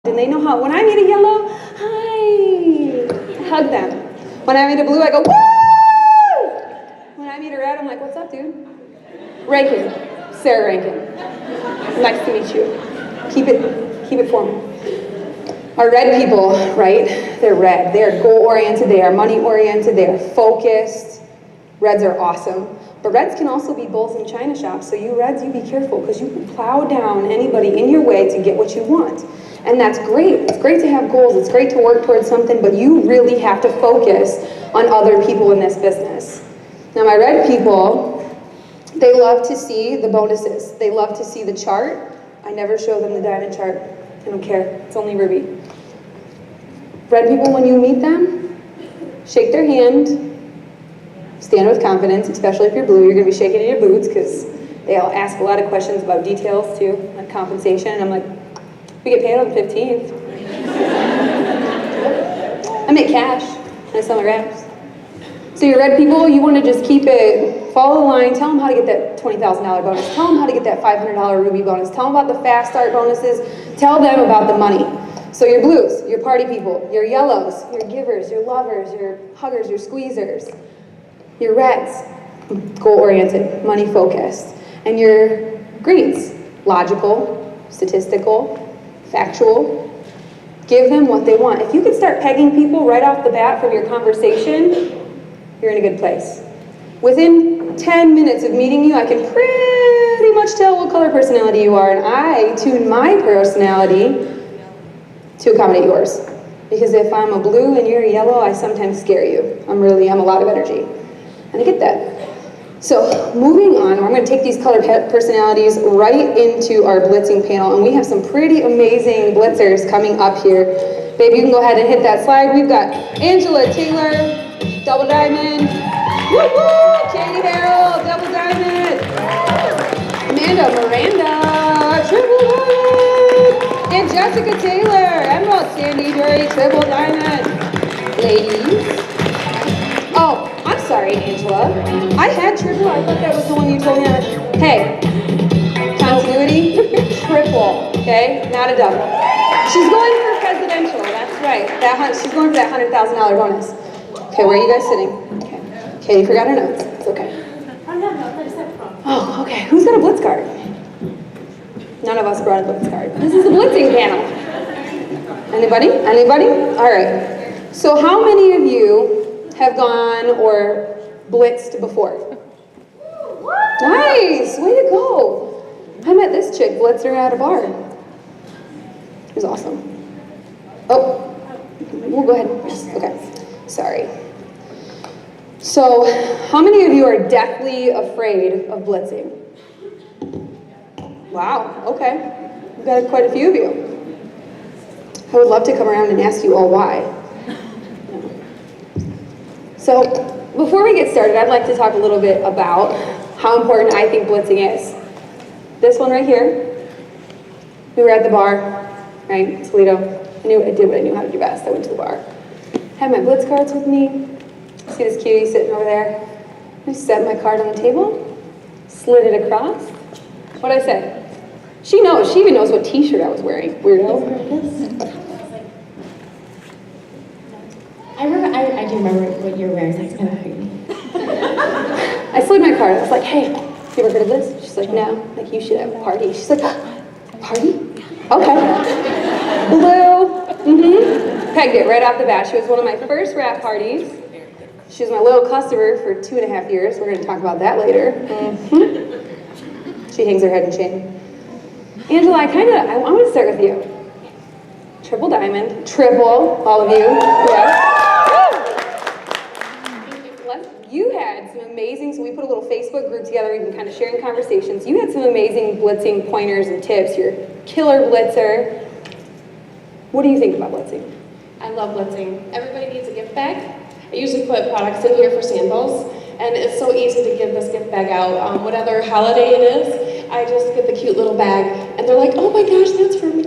And they know how, when I meet a yellow, hi, I hug them. When I meet a blue, I go, woo! When I meet a red, I'm like, what's up, dude? Rankin, Sarah Rankin. Nice to meet you. Keep it formal. Our red people, right? They're red. They are goal-oriented, they are money-oriented, they are focused. Reds are awesome. But reds can also be bulls in china shops, so you reds, you be careful, because you can plow down anybody in your way to get what you want. And that's great. It's great to have goals, it's great to work towards something, but you really have to focus on other people in this business. Now my red people, they love to see the bonuses. They love to see the chart. I never show them the diamond chart. I don't care, it's only Ruby. Red people, when you meet them, shake their hand, stand with confidence, especially if you're blue. You're going to be shaking in your boots because they all ask a lot of questions about details too, like compensation. And I'm like, we get paid on the 15th. I make cash and I sell my wraps. So your red people, you want to just keep it, follow the line, tell them how to get that $20,000 bonus, tell them how to get that $500 Ruby bonus, tell them about the fast start bonuses, tell them about the money. So your blues, your party people, your yellows, your givers, your lovers, your huggers, your squeezers. Your reds, goal-oriented, money-focused. And your greens, logical, statistical, factual. Give them what they want. If you can start pegging people right off the bat from your conversation, you're in a good place. Within 10 minutes of meeting you, I can pretty much tell what color personality you are, and I tune my personality to accommodate yours. Because if I'm a blue and you're a yellow, I sometimes scare you. I'm a lot of energy. And I get that. So moving on, I'm going to take these color personalities right into our blitzing panel, and we have some pretty amazing blitzers coming up here. Babe, you can go ahead and hit that slide. We've got Angela Taylor, double diamond. Woo-hoo! Katie Harrell, double diamond. Amanda Miranda, triple diamond. And Jessica Taylor, Emerald Sandy Dury, triple diamond. Ladies. Oh, I'm sorry, Angela. I had triple. I thought that was the one you told me. Hey, continuity, triple, okay? Not a double. She's going for presidential, that's right. She's going for that $100,000 bonus. Okay, where are you guys sitting? Okay, Katie forgot her notes. It's okay. Oh, okay. Who's got a blitz card? None of us brought a blitz card. This is the blitzing panel. Anybody? Anybody? All right. So how many of you have gone or blitzed before? Nice, way to go. I met this chick blitzer at a bar. It was awesome. Oh, we'll go ahead. Okay, sorry. So, how many of you are deathly afraid of blitzing? Wow, okay. We've got quite a few of you. I would love to come around and ask you all why. So, before we get started, I'd like to talk a little bit about how important I think blitzing is. This one right here, we were at the bar, right, Toledo. I did what I knew how to do best. I went to the bar. Had my blitz cards with me. See this cutie sitting over there? I set my card on the table, slid it across. What'd I say? She knows, she even knows what t-shirt I was wearing. Weirdo. I do remember what you were wearing. Like, I slid my card. I was like, hey, you ever heard of this? She's like, no. I'm like, you should have a party. She's like, party? Okay. Blue. Pegged it right off the bat. She was one of my first wrap parties. She was my little customer for 2.5 years. We're going to talk about that later. She hangs her head in shame. Angela, I want to start with you. Triple diamond. Triple, all of you. Yes. You had some amazing, so we put a little Facebook group together, we've been kind of sharing conversations. You had some amazing blitzing pointers and tips. You're a killer blitzer. What do you think about blitzing? I love blitzing. Everybody needs a gift bag. I usually put products in here for samples, and it's so easy to give this gift bag out. Whatever holiday it is, I just get the cute little bag, and they're like, oh my gosh, that's for me?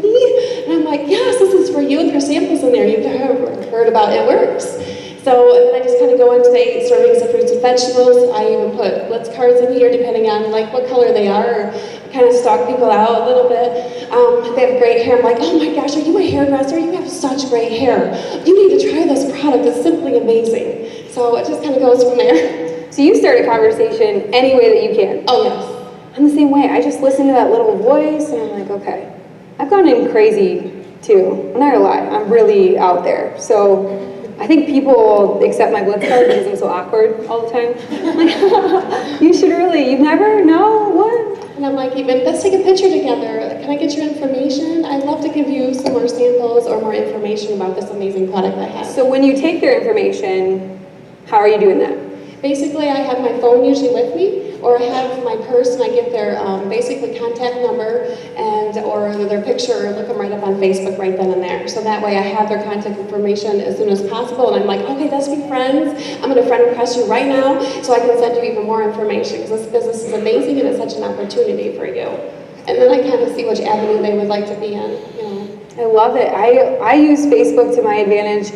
And I'm like, yes, this is for you, and there's samples in there. You've never heard about it, works. So, and then I just kind of go into, say, servings of fruits and vegetables. I even put blitz cards in here, depending on like what color they are, or kind of stalk people out a little bit. They have great hair. I'm like, oh my gosh, are you a hairdresser? You have such great hair. You need to try this product. It's simply amazing. So it just kind of goes from there. So you start a conversation any way that you can. Oh yes. I'm the same way. I just listen to that little voice and I'm like, okay. I've gone in crazy too. I'm not gonna lie. I'm really out there. So I think people accept my Blitz card because I'm so awkward all the time. Like, you should really, you never know what? And I'm like, even let's take a picture together. Can I get your information? I'd love to give you some more samples or more information about this amazing product I have. So when you take their information, how are you doing that? Basically, I have my phone usually with me, or I have my purse and I get their basically contact number and or their picture, or look them right up on Facebook right then and there. So that way I have their contact information as soon as possible, and I'm like, okay, let's be friends. I'm going to friend request you right now so I can send you even more information, because this business is amazing and it's such an opportunity for you. And then I kind of see which avenue they would like to be in, you know. I love it. I use Facebook to my advantage.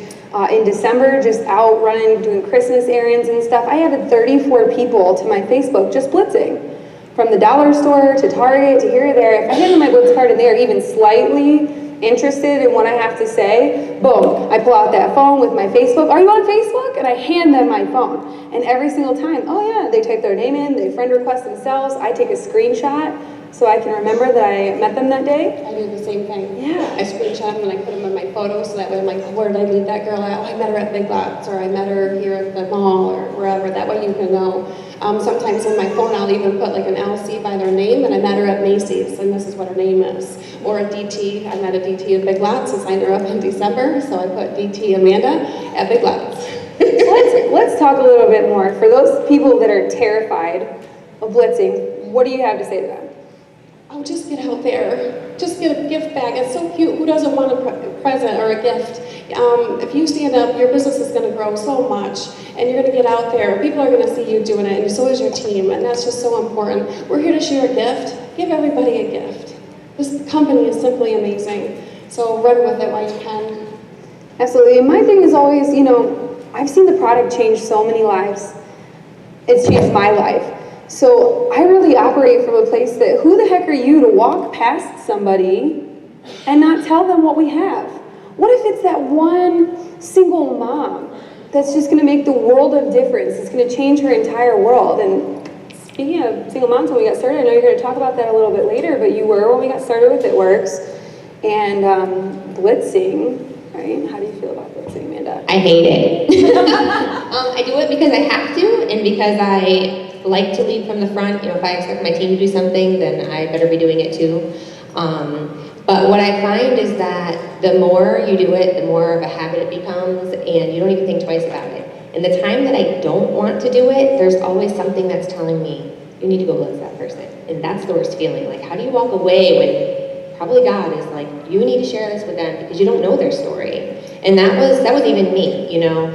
In December, just out running, doing Christmas errands and stuff, I added 34 people to my Facebook just blitzing. From the dollar store to Target to here or there. If I hand them my Blitz card and they are even slightly interested in what I have to say, boom, I pull out that phone with my Facebook. Are you on Facebook? And I hand them my phone. And every single time, oh yeah, they type their name in, they friend request themselves, I take a screenshot so I can remember that I met them that day. I do the same thing. Yeah. I screenshot them and I put them in my photos, so that way I'm like, where did I meet that girl at? Oh, I met her at Big Lots, or I met her here at the mall, or wherever. That way you can know. Sometimes in my phone I'll even put like an LC by their name, and I met her at Macy's, and this is what her name is. Or a DT, I met a DT at Big Lots and signed her up in December, so I put DT Amanda at Big Lots. Let's talk a little bit more. For those people that are terrified of blitzing, what do you have to say to them? Oh, just get out there. Just get a gift bag. It's so cute. Who doesn't want a present or a gift? If you stand up, your business is going to grow so much, and you're going to get out there. People are going to see you doing it, and so is your team, and that's just so important. We're here to share a gift. Give everybody a gift. This company is simply amazing, so run with it while you can. Absolutely. And my thing is always, you know, I've seen the product change so many lives. It's changed my life. So I really operate from a place that, who the heck are you to walk past somebody and not tell them what we have? What if it's that one single mom that's just going to make the world of difference? It's going to change her entire world. And speaking of single moms, when we got started, I know you're going to talk about that a little bit later, but you were when we got started with It Works. And blitzing, right? How do you feel about blitzing, Amanda? I hate it. I do it because I have to, and because I like to lead from the front. You know, if I expect my team to do something, then I better be doing it too. But what I find is that the more you do it, the more of a habit it becomes, and you don't even think twice about it. And the time that I don't want to do it, there's always something that's telling me, you need to go blitz that person. And that's the worst feeling. Like, how do you walk away when probably God is like, you need to share this with them because you don't know their story. And that was even me, you know.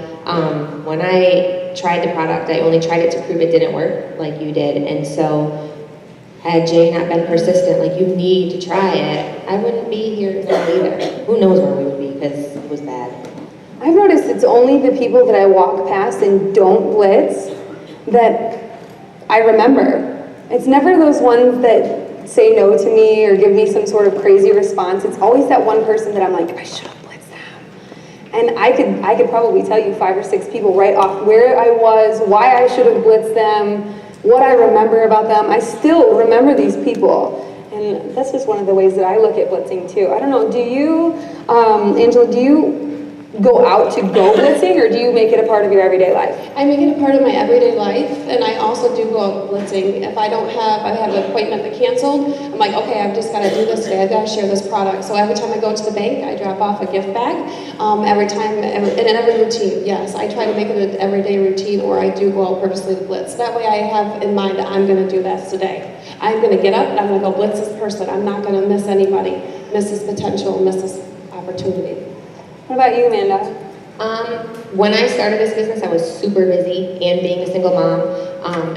When I tried the product, I only tried it to prove it didn't work like you did. And so had Jay not been persistent, like, you need to try it, I wouldn't be here now either. Who knows where we would be, because it was bad. I've noticed it's only the people that I walk past and don't blitz that I remember. It's never those ones that say no to me or give me some sort of crazy response. It's always that one person that I'm like, I should have blitzed them. And I could probably tell you 5 or 6 people right off where I was, why I should have blitzed them, what I remember about them. I still remember these people. And that's just one of the ways that I look at blitzing too. I don't know, do you, Angela, do you go out to go blitzing, or do you make it a part of your everyday life? I make it a part of my everyday life, and I also do go out blitzing. If I have an appointment that canceled, I'm like, okay, I've just got to do this today. I've got to share this product. So every time I go to the bank, I drop off a gift bag. In every routine, yes. I try to make it an everyday routine, or I do go out purposely to blitz. That way I have in mind that I'm going to do this today. I'm going to get up and I'm going to go blitz this person. I'm not going to miss anybody, miss this potential, miss this opportunity. What about you, Amanda? When I started this business, I was super busy, and being a single mom,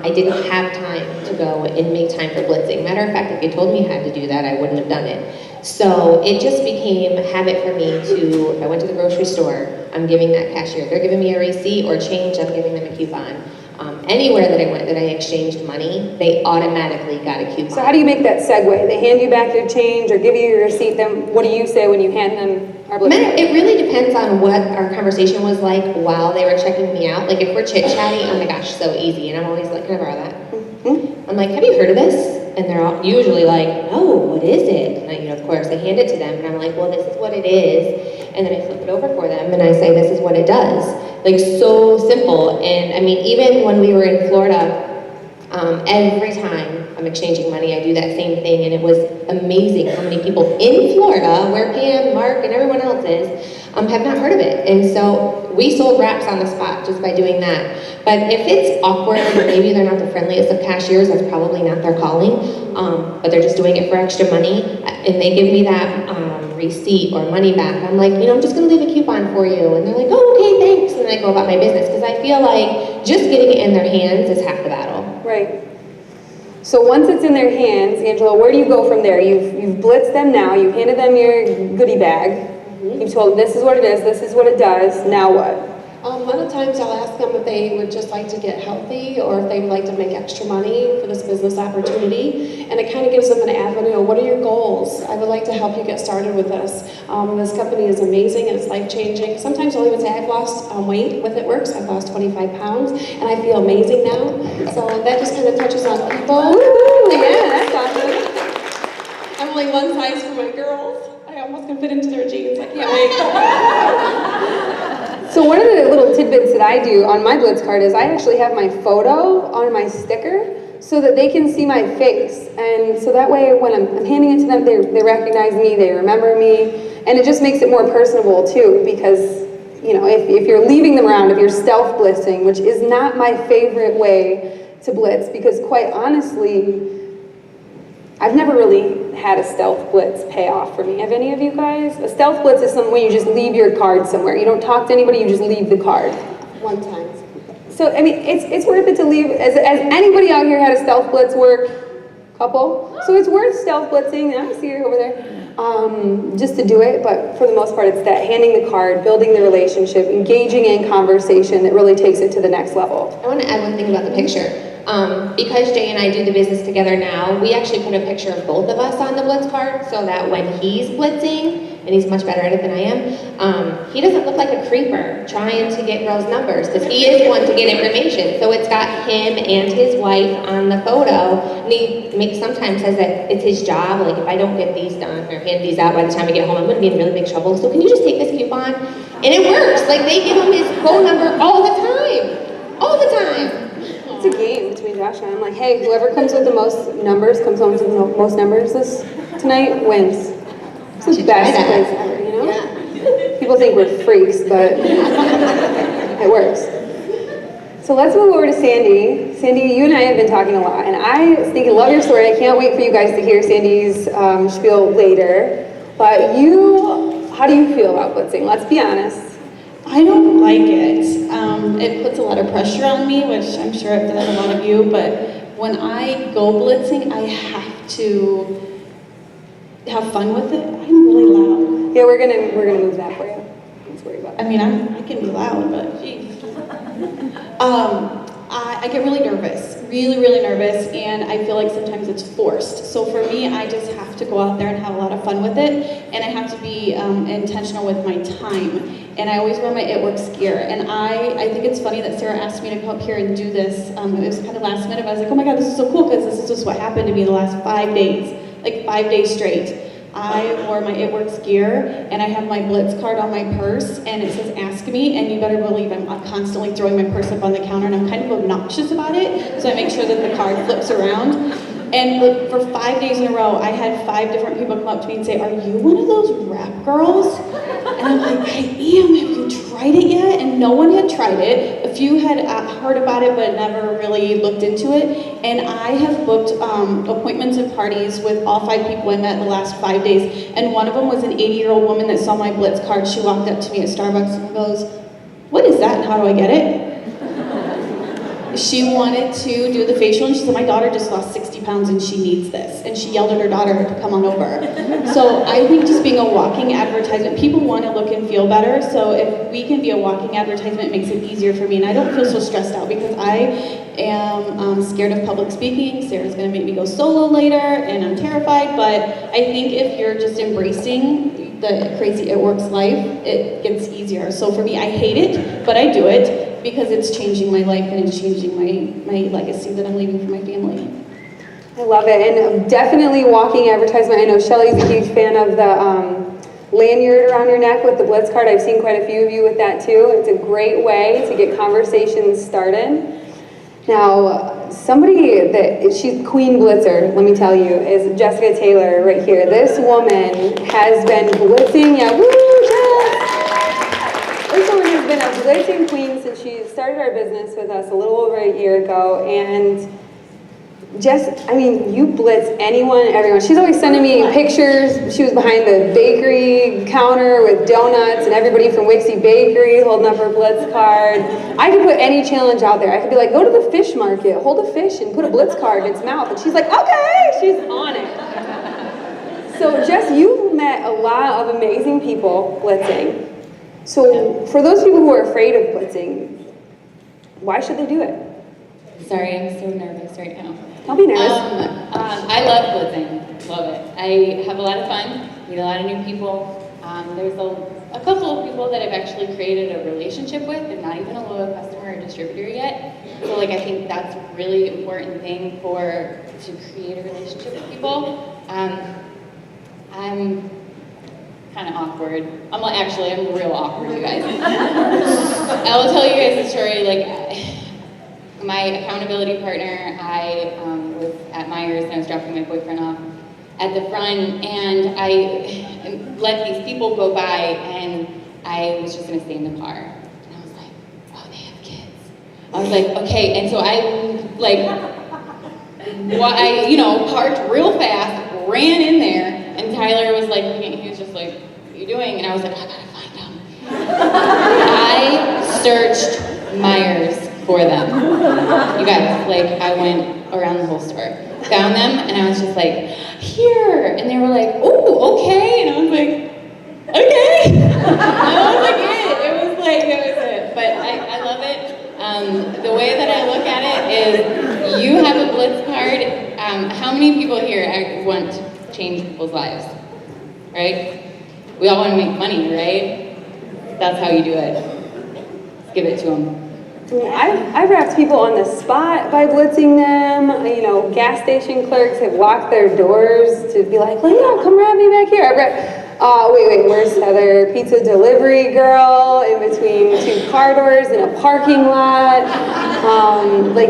I didn't have time to go and make time for blitzing. Matter of fact, if you told me I had to do that, I wouldn't have done it. So it just became a habit for me to, if I went to the grocery store, I'm giving that cashier, they're giving me a receipt or change, I'm giving them a coupon. Anywhere that I went that I exchanged money, they automatically got a coupon. So how do you make that segue? They hand you back your change or give you your receipt, then what do you say when you hand them our Blitz card? It really depends on what our conversation was like while they were checking me out. Like if we're chit-chatting, oh my gosh, so easy. And I'm always like, can I borrow that? Mm-hmm. I'm like, have you heard of this? And they're all usually like, no, what is it? And I, of course, I hand it to them and I'm like, well, this is what it is. And then I flip it over for them and I say, this is what it does. Like so simple. And I mean, even when we were in Florida, every time I'm exchanging money, I do that same thing, and it was amazing how many people in Florida, where Pam, Mark, and everyone else is, have not heard of it. And so we sold wraps on the spot just by doing that. But if it's awkward, or maybe they're not the friendliest of cashiers, that's probably not their calling, but they're just doing it for extra money, and they give me that receipt or money back, I'm like, I'm just gonna leave a coupon for you. And they're like, oh, okay, thanks. And then I go about my business, because I feel like just getting it in their hands is half the battle. Right. So once it's in their hands, Angela, where do you go from there? You've blitzed them now, you've handed them your goodie bag, you've told them this is what it is, this is what it does, now what? A lot of times I'll ask them if they would just like to get healthy or if they would like to make extra money for this business opportunity. And it kind of gives them an avenue. What are your goals? I would like to help you get started with this. This company is amazing and it's life-changing. Sometimes I'll even say I've lost weight with It Works. I've lost 25 pounds and I feel amazing now. So that just kind of touches on people. Woo! Yeah, that's awesome. I'm only one size for my girls. I almost can fit into their jeans. I can't wait. So one of the little tidbits that I do on my Blitz card is I actually have my photo on my sticker so that they can see my face. And so that way when I'm handing it to them, they recognize me, they remember me, and it just makes it more personable too, because if you're leaving them around, if you're stealth blitzing, which is not my favorite way to blitz, because quite honestly, I've never really had a stealth blitz pay off for me. Have any of you guys? A stealth blitz is something when you just leave your card somewhere. You don't talk to anybody, you just leave the card. One time. So, I mean, it's worth it to leave. Has anybody out here had a stealth blitz work? Couple? So it's worth stealth blitzing. I see you over there. Just to do it, but for the most part, it's that handing the card, building the relationship, engaging in conversation that really takes it to the next level. I want to add one thing about the picture. Because Jay and I do the business together now, we actually put a picture of both of us on the Blitz card so that when he's blitzing, and he's much better at it than I am, he doesn't look like a creeper trying to get girls' numbers, because he is one to get information. So it's got him and his wife on the photo, and he sometimes says that it's his job, like if I don't get these done or hand these out by the time I get home, I'm going to be in really big trouble. So can you just take this coupon? And it works. Like they give him his phone number all the time. All the time. It's a game between Josh and I. I'm like, hey, whoever comes with the most numbers, comes home with the most numbers tonight, wins. It's the best place ever, Yeah. People think we're freaks, but it works. So let's move over to Sandy. Sandy, you and I have been talking a lot, and I was thinking, love your story. I can't wait for you guys to hear Sandy's spiel later. But how do you feel about blitzing? Let's be honest. I don't like it. It puts a lot of pressure on me, which I'm sure it does a lot of you, but when I go blitzing, I have to have fun with it. I'm really loud. Yeah, we're gonna move that for you. Don't worry about it. I mean, I can be loud, but geez. I get really nervous, really nervous, and I feel like sometimes it's forced. So for me, I just have to go out there and have a lot of fun with it, and I have to be intentional with my time. And I always wear my It Works gear. And I think it's funny that Sarah asked me to come up here and do this. It was kind of last minute, but I was like, oh my God, this is so cool, because this is just what happened to me the last 5 days, like 5 days straight. I wore my It Works gear, and I have my Blitz card on my purse, and it says ask me, and you better believe I'm constantly throwing my purse up on the counter, and I'm kind of obnoxious about it, so I make sure that the card flips around. And for 5 days in a row, I had 5 different people come up to me and say, are you one of those rap girls? And I'm like, I am. Have you tried it yet? And no one had tried it. A few had heard about it, but never really looked into it. And I have booked appointments and parties with all 5 people I met the last 5 days. And one of them was an 80-year-old woman that saw my Blitz card. She walked up to me at Starbucks and goes, what is that and how do I get it? She wanted to do the facial, and she said, my daughter just lost 60 pounds and she needs this. And she yelled at her daughter to come on over. So I think just being a walking advertisement, people want to look and feel better. So if we can be a walking advertisement, it makes it easier for me. And I don't feel so stressed out because I am scared of public speaking. Sarah's going to make me go solo later, and I'm terrified. But I think if you're just embracing the crazy it works life, it gets easier. So for me, I hate it, but I do it because it's changing my life and it's changing my legacy that I'm leaving for my family. I love it, and definitely walking advertisement. I know Shelly's a huge fan of the lanyard around your neck with the Blitz card. I've seen quite a few of you with that too. It's a great way to get conversations started. Now, somebody that, she's Queen Blitzer, let me tell you, is Jessica Taylor right here. This woman has been blitzing, yeah, woo, Jess! This woman has been a blitzing queen since she started our business with us a little over a year ago, and Jess, I mean, you blitz anyone, everyone. She's always sending me pictures. She was behind the bakery counter with donuts and everybody from Wixie Bakery holding up her blitz card. I could put any challenge out there. I could be like, go to the fish market, hold a fish and put a blitz card in its mouth. And she's like, okay, she's on it. So Jess, you've met a lot of amazing people blitzing. So for those people who are afraid of blitzing, why should they do it? Sorry, I'm so nervous right now. Don't be nervous. I love blitzing, love it. I have a lot of fun, meet a lot of new people. There's a couple of people that I've actually created a relationship with and not even a loyal customer or distributor yet. So like I think that's a really important thing to create a relationship with people. I'm kind of awkward. I'm real awkward, you guys. I will tell you guys a story, my accountability partner, I was at Myers and I was dropping my boyfriend off at the front, and I let these people go by, and I was just gonna stay in the car. And I was like, oh, they have kids. I was like, okay, and so I parked real fast, ran in there, and Tyler was like, he was just like, what are you doing? And I was like, I gotta find them. I searched Myers for them. You guys, I went around the whole store, found them, and I was just like, here! And they were like, oh, okay! And I was like, okay! That was it. But I love it. The way that I look at it is, you have a Blitz card. How many people here want to change people's lives? Right? We all want to make money, right? That's how you do it. Let's give it to them. I've wrapped people on the spot by blitzing them. Gas station clerks have locked their doors to be like, Linda, come wrap me back here. Wait, where's Heather? Pizza delivery girl in between two car doors in a parking lot.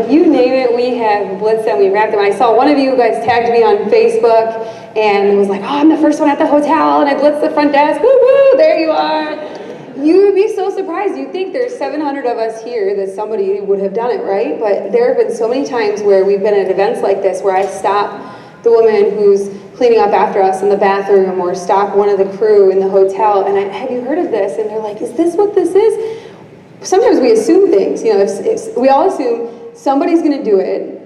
You name it, we have blitzed them, we wrapped them. I saw one of you guys tagged me on Facebook and was like, oh, I'm the first one at the hotel, and I blitzed the front desk. Woo woo, there you are. You would be so surprised. You'd think there's 700 of us here that somebody would have done it, right? But there have been so many times where we've been at events like this where I stop the woman who's cleaning up after us in the bathroom or stop one of the crew in the hotel and have you heard of this? And they're like, is this what this is? Sometimes we assume things. If we all assume somebody's going to do it,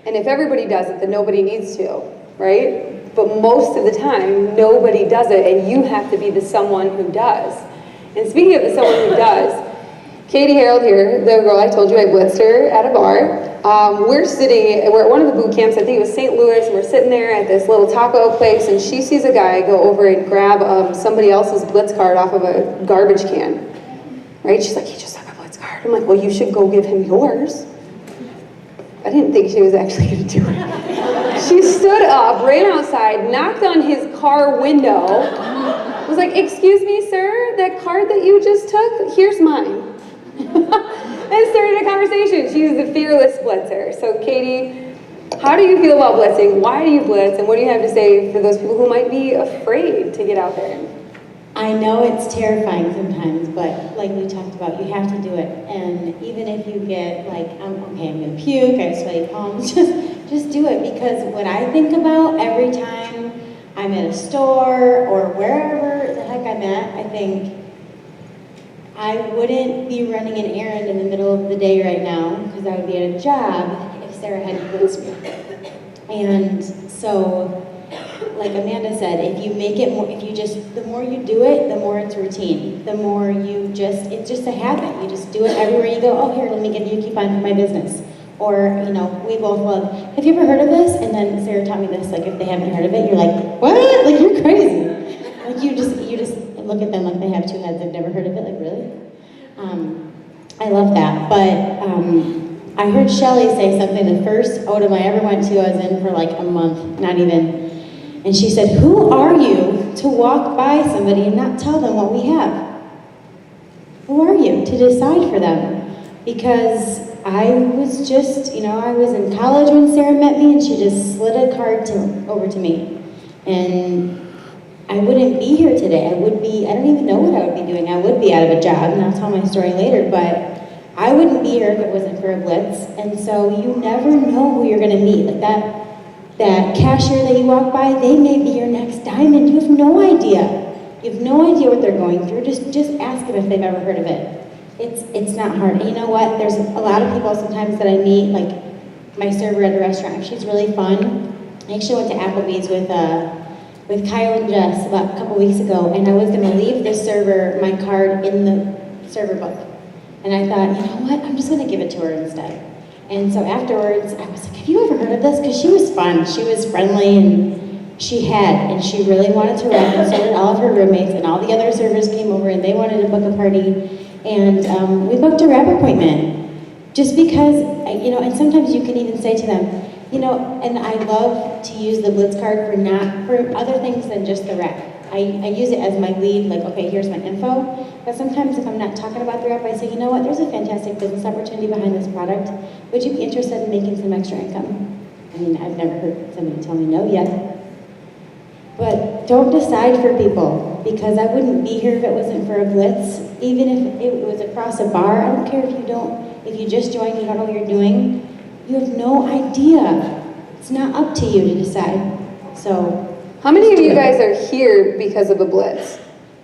and if everybody does it, then nobody needs to, right? But most of the time, nobody does it, and you have to be the someone who does. And speaking of the someone who does, Katie Harold here, the girl I told you I blitzed her at a bar. We're at one of the boot camps, I think it was St. Louis, and we're sitting there at this little taco place, and she sees a guy go over and grab somebody else's blitz card off of a garbage can. Right? She's like, he just took my blitz card. I'm like, well, you should go give him yours. I didn't think she was actually going to do it. She stood up, ran outside, knocked on his car window, was like, excuse me, sir, that card that you just took, here's mine. And started a conversation. She's the fearless blitzer. So Katie, how do you feel about blitzing? Why do you blitz? And what do you have to say for those people who might be afraid to get out there? I know it's terrifying sometimes, but like we talked about, you have to do it. And even if you get I'm gonna puke, I have sweaty palms, just do it. Because what I think about every time I'm at a store or wherever the heck I'm at, I think I wouldn't be running an errand in the middle of the day right now because I would be at a job if Sarah hadn't blitzed me. And so, like Amanda said, if you make it more, the more you do it, the more it's routine. The more it's just a habit. You just do it everywhere you go. Oh, here, let me give you a coupon for my business. Or, we both love, have you ever heard of this? And then Sarah taught me this, like if they haven't heard of it, you're like, what? Like you're crazy. Like you just look at them like they have two heads, they've never heard of it, like really? I love that, but I heard Shelly say something, the first Odom I ever went to, I was in for like a month, not even, and she said, who are you to walk by somebody and not tell them what we have? Who are you to decide for them? Because I was just, I was in college when Sarah met me and she just slid a card over to me. And I wouldn't be here today. I don't even know what I would be doing. I would be out of a job, and I'll tell my story later, but I wouldn't be here if it wasn't for a Blitz. And so you never know who you're gonna meet. Like that cashier that you walk by, they may be your next diamond. You have no idea. You have no idea what they're going through. Just ask them if they've ever heard of it. It's not hard. And you know what? There's a lot of people sometimes that I meet, like my server at the restaurant. She's really fun. I actually went to Applebee's with Kyle and Jess about a couple weeks ago, and I was gonna leave the server my card in the server book. And I thought, you know what? I'm just gonna give it to her instead. And so afterwards, I was like, have you ever heard of this? Because she was fun, she was friendly, and she really wanted to rap, and so did all of her roommates, and all the other servers came over, and they wanted to book a party. And we booked a rap appointment. Just because, and sometimes you can even say to them, and I love to use the Blitz card for other things than just the rap. I use it as my lead, like, okay, here's my info. But sometimes if I'm not talking about the rap, I say, you know what, there's a fantastic business opportunity behind this product. Would you be interested in making some extra income? I mean, I've never heard somebody tell me no yet. But don't decide for people, because I wouldn't be here if it wasn't for a Blitz. Even if it was across a bar, I don't care if you just joined, you don't know what you're doing. You have no idea. It's not up to you to decide. So, how many of you guys are here because of a Blitz?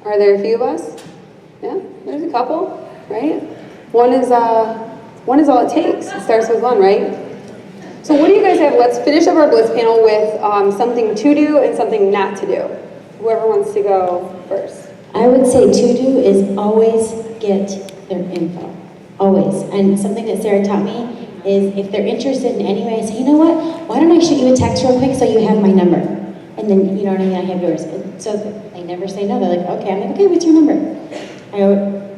Are there a few of us? Yeah, there's a couple, right? One is all it takes. It starts with one, right? So what do you guys have? Let's finish up our Blitz panel with something to do and something not to do. Whoever wants to go first. I would say to do is always get their info. Always. And something that Sarah taught me is if they're interested in any way, I say, you know what? Why don't I shoot you a text real quick so you have my number? And then, you know what I mean, I have yours. And so they never say no. They're like, okay. I'm like, okay, what's your number?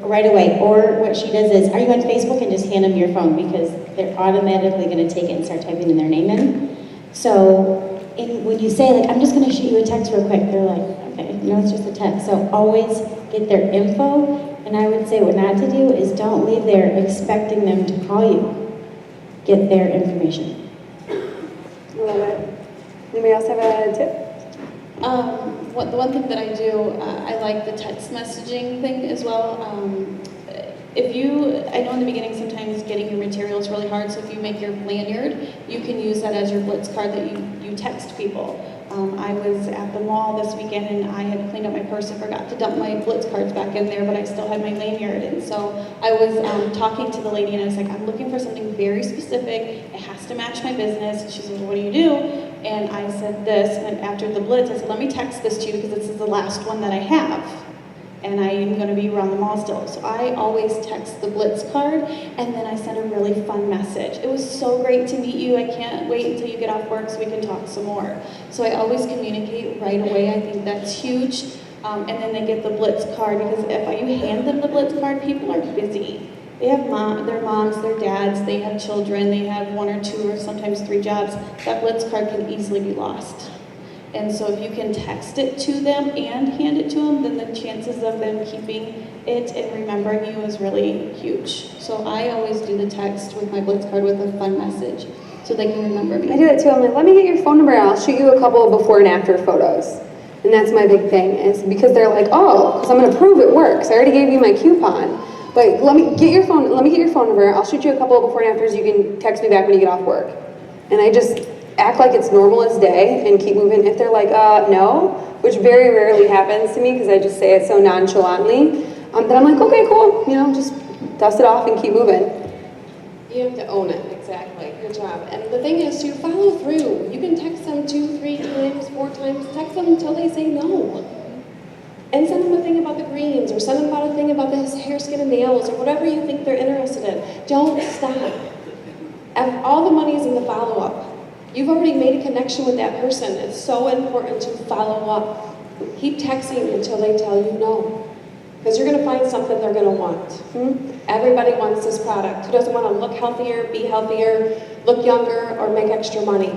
Right away. Or what she does is, are you on Facebook? And just hand them your phone, because they're automatically going to take it and start typing in their name in. So when you say, like, I'm just going to shoot you a text real quick, they're like, okay, no, it's just a text. So always get their info. And I would say what not to do is don't leave there expecting them to call you. Get their information. I love it. Anybody else have a tip? The one thing that I do, I like the text messaging thing as well. I know in the beginning sometimes getting your material is really hard, so if you make your lanyard, you can use that as your Blitz card that you text people. I was at the mall this weekend and I had cleaned up my purse and forgot to dump my Blitz cards back in there, but I still had my lanyard. And so I was talking to the lady and I was like, I'm looking for something very specific. It has to match my business. And she said, well, what do you do? And I said this, and after the Blitz, I said, let me text this to you because this is the last one that I have. And I am going to be around the mall still. So I always text the Blitz card, and then I send a really fun message. It was so great to meet you. I can't wait until you get off work so we can talk some more. So I always communicate right away. I think that's huge. And then they get the Blitz card, because if you hand them the Blitz card, people are busy. They have their moms, their dads, they have children, they have 1 or 2 or sometimes 3 jobs. That Blitz card can easily be lost. And so if you can text it to them and hand it to them, then the chances of them keeping it and remembering you is really huge. So I always do the text with my Blitz card with a fun message so they can remember me. I do that too. I'm like, let me get your phone number and I'll shoot you a couple of before and after photos. And that's my big thing, is because they're like, oh, because I'm going to prove it works. I already gave you my coupon. But let me get your phone number. I'll shoot you a couple of before and afters. You can text me back when you get off work. And I just act like it's normal as day and keep moving. If they're like, no, which very rarely happens to me because I just say it so nonchalantly, then I'm like, okay, cool. Just dust it off and keep moving. You have to own it, exactly. Good job. And the thing is to follow through. You can text them 2, 3 times, 4 times. Text them until they say no. And send them a thing about the greens, or send them about a thing about the hair, skin, and nails, or whatever you think they're interested in. Don't stop. All the money is in the follow-up. You've already made a connection with that person. It's so important to follow up. Keep texting until they tell you no. Because you're going to find something they're going to want. Everybody wants this product. Who doesn't want to look healthier, be healthier, look younger, or make extra money?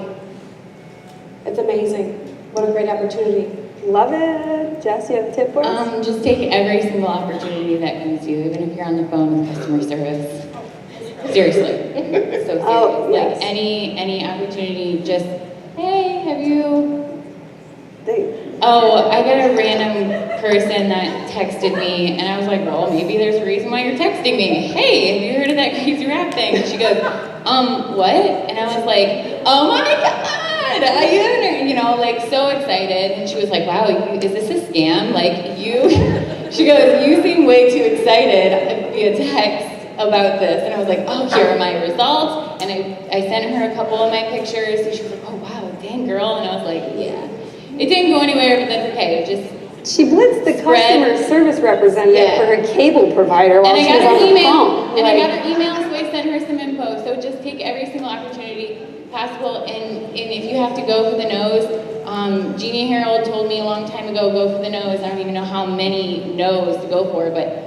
It's amazing. What a great opportunity. Love it. Jess, you have a tip for us? Just take every single opportunity that comes to you, even if you're on the phone with customer service. Seriously. So serious. Oh, yes. Like any opportunity, just, hey, have you... Oh, I got a random person that texted me, and I was like, well, maybe there's a reason why you're texting me. Hey, have you heard of that crazy rap thing? And she goes, what? And I was like, oh my God, you know, like so excited. And she was like, wow, is this a scam? Like she goes, you seem way too excited via text about this. And I was like, oh, here are my results. And I sent her a couple of my pictures, and she was like, oh wow, dang girl. And I was like, yeah. It didn't go anywhere, but that's okay. She blitzed the customer service representative for her cable provider while she was on the phone. And I got her email, so I sent her some info. So just take every single opportunity possible. And if you have to go for the nose, Jeannie Harold told me a long time ago, go for the nose. I don't even know how many no's to go for, but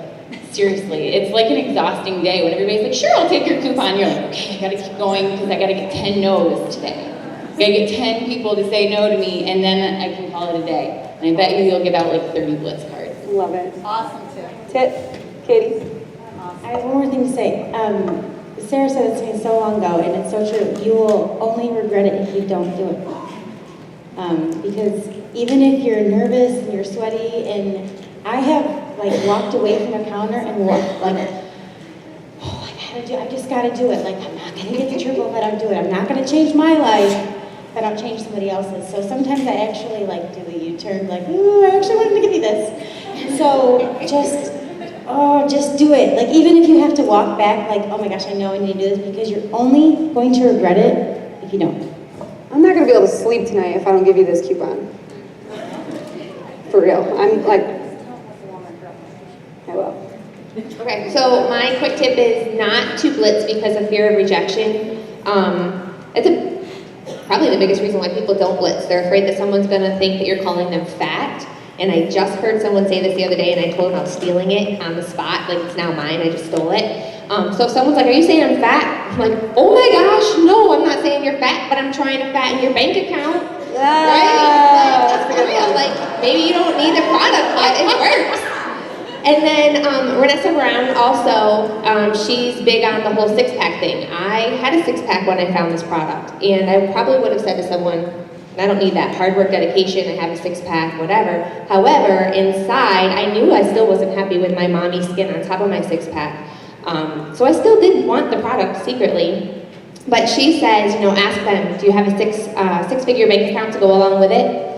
seriously, it's like an exhausting day when everybody's like, sure, I'll take your coupon. You're like, okay, I gotta keep going because I gotta get 10 no's today. I gotta get 10 people to say no to me, and then I can call it a day. And I bet you'll give out like 30 Blitz cards. Love it. Awesome tip. Tip, Katie. I have one more thing to say. Sarah said it to me so long ago, and it's so true. You will only regret it if you don't do it. Because even if you're nervous and you're sweaty, and I have like walked away from a counter and walked like, I just gotta do it. Like, I'm not gonna get the triple if I don't do it. I'm not gonna change my life if I don't change somebody else's. So sometimes I actually like do a U-turn, like, ooh, I actually wanted to give you this. So just do it. Like, even if you have to walk back, like, oh my gosh, I know I need to do this, because you're only going to regret it if you don't. I'm not gonna be able to sleep tonight if I don't give you this coupon. For real. I'm like, I will. Okay, so my quick tip is not to blitz because of fear of rejection. It's probably the biggest reason why people don't blitz. They're afraid that someone's gonna think that you're calling them fat. And I just heard someone say this the other day, and I told them I was stealing it on the spot. Like, it's now mine, I just stole it. So if someone's like, are you saying I'm fat? I'm like, oh my gosh, no, I'm not saying you're fat, but I'm trying to fatten your bank account. Right? That's for real. Like, maybe you don't need the product, but it works. And then Renessa Brown also, she's big on the whole six-pack thing. I had a six-pack when I found this product, and I probably would have said to someone, I don't need that hard work, dedication, I have a six-pack, whatever. However, inside, I knew I still wasn't happy with my mommy skin on top of my six-pack. So I still did want the product secretly. But she says, ask them, do you have a six-figure bank account to go along with it?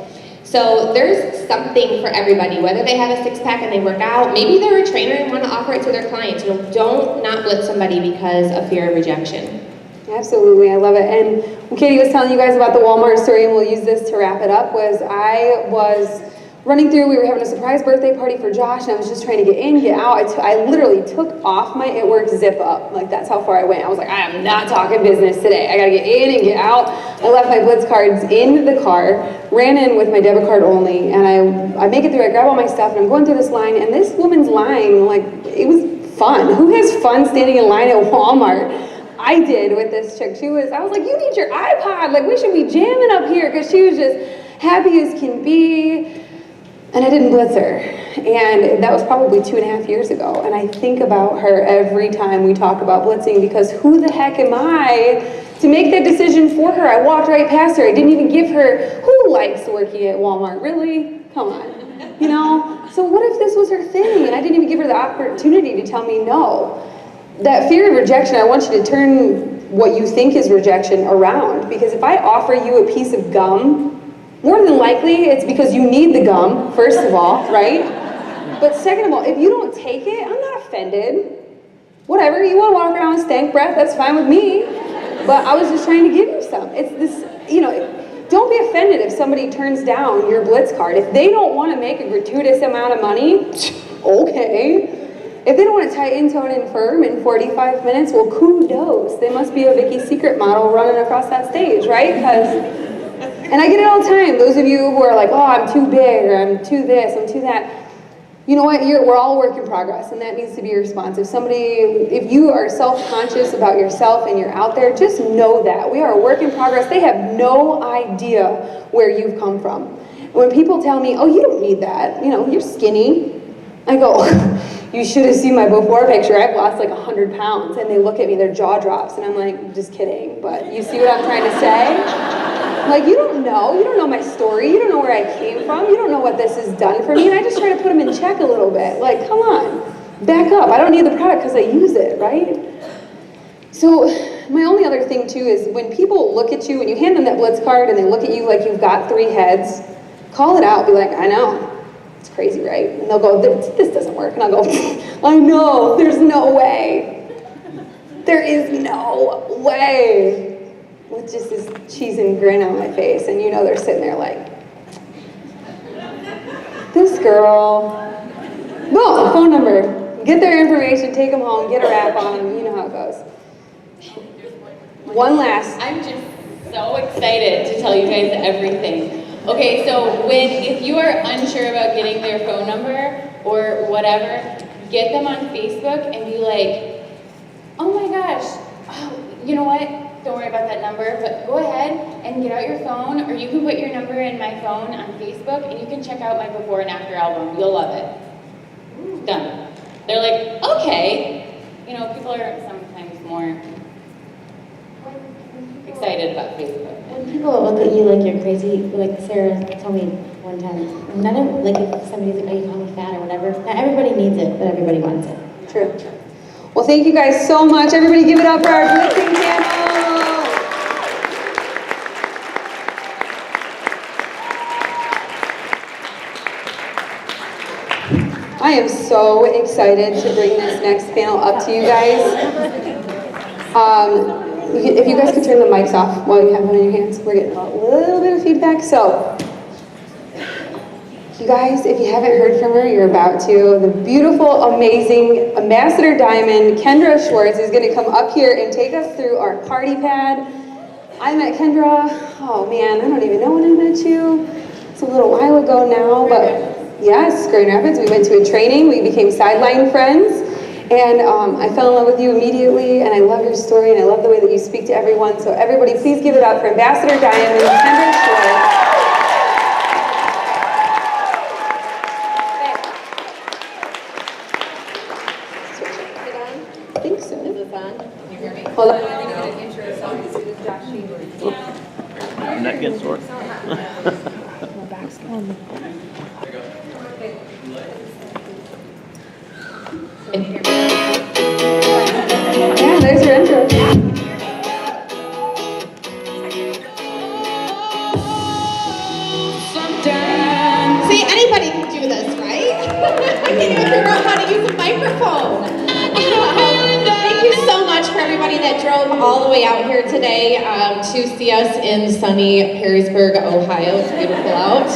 So there's something for everybody, whether they have a six-pack and they work out, maybe they're a trainer and want to offer it to their clients. Don't not blitz somebody because of fear of rejection. Absolutely, I love it. And when Katie was telling you guys about the Walmart story, and we'll use this to wrap it up, I was running through, we were having a surprise birthday party for Josh, and I was just trying to get in, get out. I literally took off my It Works zip up. Like, that's how far I went. I was like, I am not talking business today. I gotta get in and get out. I left my Blitz cards in the car, ran in with my debit card only, and I make it through, I grab all my stuff, and I'm going through this line, and this woman's line, like, it was fun. Who has fun standing in line at Walmart? I did with this chick. I was like, you need your iPod. Like, we should be jamming up here, because she was just happy as can be. And I didn't blitz her. And that was probably 2.5 years ago. And I think about her every time we talk about blitzing, because who the heck am I to make that decision for her? I walked right past her. I didn't even give her, who likes working at Walmart? Really? Come on. So what if this was her thing? And I didn't even give her the opportunity to tell me no. That fear of rejection, I want you to turn what you think is rejection around. Because if I offer you a piece of gum, more than likely it's because you need the gum, first of all, right? But second of all, if you don't take it, I'm not offended. Whatever, you want to walk around with stank breath, that's fine with me. But I was just trying to give you some. It's this, you know, don't be offended if somebody turns down your Blitz card. If they don't want to make a gratuitous amount of money, okay. If they don't want to tighten, tone, and firm in 45 minutes, well, kudos. They must be a Vicky's Secret model running across that stage, right? And I get it all the time. Those of you who are like, oh, I'm too big, or I'm too this, I'm too that. You know what? We're all a work in progress, and that needs to be your response. If you are self-conscious about yourself and you're out there, just know that. We are a work in progress. They have no idea where you've come from. When people tell me, oh, you don't need that, you know, you're skinny, I go, you should have seen my before picture. I've lost like 100 pounds, and they look at me, their jaw drops, and I'm like, just kidding, but you see what I'm trying to say? Like, you don't know my story, you don't know where I came from, you don't know what this has done for me, and I just try to put them in check a little bit. Like, come on, back up. I don't need the product because I use it, right? So, my only other thing too is when people look at you, when you hand them that Blitz card and they look at you like you've got 3 heads, call it out, be like, I know. It's crazy, right? And they'll go, this doesn't work. And I'll go, I know, there's no way. There is no way. With just this cheese and grin on my face. And you know they're sitting there like, this girl. Boom, phone number. Get their information, take them home, get a wrap on them. You know how it goes. One last. I'm just so excited to tell you guys everything. Okay, so if you are unsure about getting their phone number or whatever, get them on Facebook and be like, oh my gosh, oh, you know what? Don't worry about that number, but go ahead and get out your phone, or you can put your number in my phone on Facebook and you can check out my before and after album. You'll love it. Done. They're like, okay. You know, people are sometimes more excited about Facebook. When people look at you like you're crazy, like Sarah told me one time, none of, like if somebody's like, oh, you call me fat or whatever, not everybody needs it, but everybody wants it. True. Well, thank you guys so much. Everybody give it up for our Blitzing panel. I am so excited to bring this next panel up to you guys. If you guys could turn the mics off while you have one in your hands, we're getting a little bit of feedback. So, you guys, if you haven't heard from her, you're about to. The beautiful, amazing Ambassador Diamond, Kendra Schwartz, is going to come up here and take us through our party pad. I met Kendra, oh man, I don't even know when I met you. It's a little while ago now, but yes, Grand Rapids. We went to a training, we became sideline friends. And I fell in love with you immediately, and I love your story, and I love the way that you speak to everyone. So everybody, please give it up for Ambassador Diamond, Kendra Schwartz. I think so. Is this on? Can you hear me? Hold on. I'm going to intro a song as soon as Josh Sheehan. I'm not getting sore. My back's on. Yeah, there's your intro. See, anybody can do this, right? I can't even figure out how to use a microphone. Thank you so much for everybody that drove all the way out here today to see us in sunny Perrysburg, Ohio. It's beautiful out.